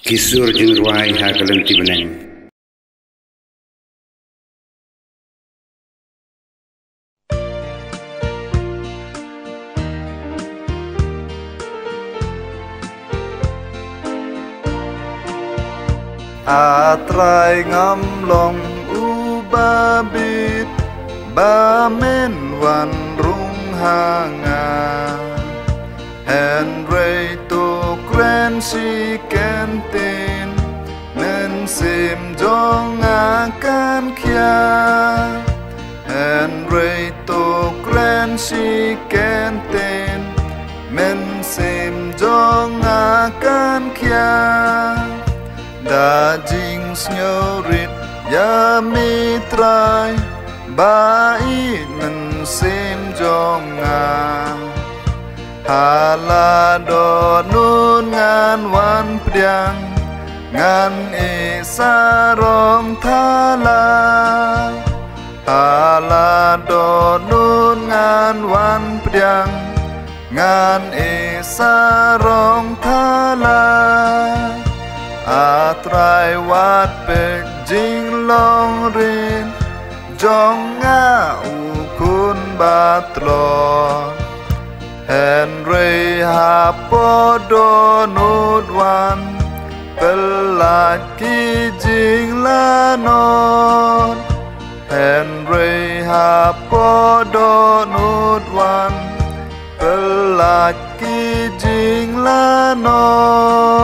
Kisur jeung ruai hakalan ti beneng. Atrai ngamlong ubabit bamen wan rung hanga Henry tu kren si kentin men sim jong akan kia Henry tu kren si kentin men sim jong akan kia Daging snyorit ya mitrai bai men sim jonga hala do nun ngan wan priang ngan isarong thala hala do nun ngan wan priang ngan isarong thala Atrai wat pe jing long rin Jong nga ukun batlon Henry hapodo nudwan Pelaki jing lanon Henry hapodo nudwan Pelaki jing lanon